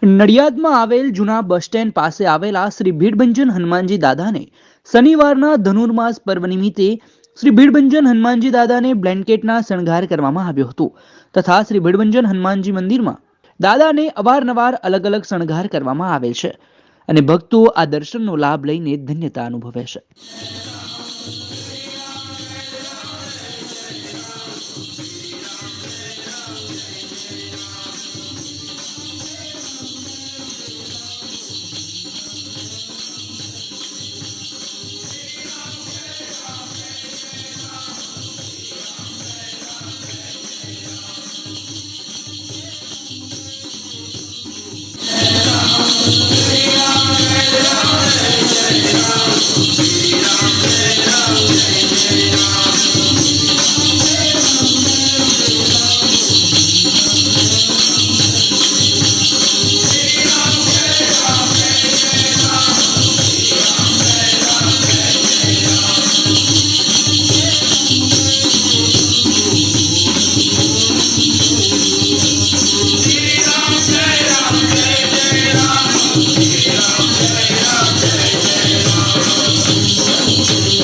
નડિયાદમાં આવેલ જૂના bus stand પાસે આવેલા શ્રી ભીડભંજન હનુમાનજી દાદાને શનિવારના ધનુર્માસ પર્વ નિમિત્તે શ્રી ભીડભંજન હનુમાનજી દાદાને બ્લેન્કેટના શણગાર કરવામાં આવ્યો હતો તથા શ્રી ભીડભંજન હનુમાનજી મંદિરમાં દાદાને અવારનવાર અલગ અલગ શણગાર કરવામાં આવે છે અને ભક્તો આ દર્શનનો લાભ લઈને ધન્યતા અનુભવે છે.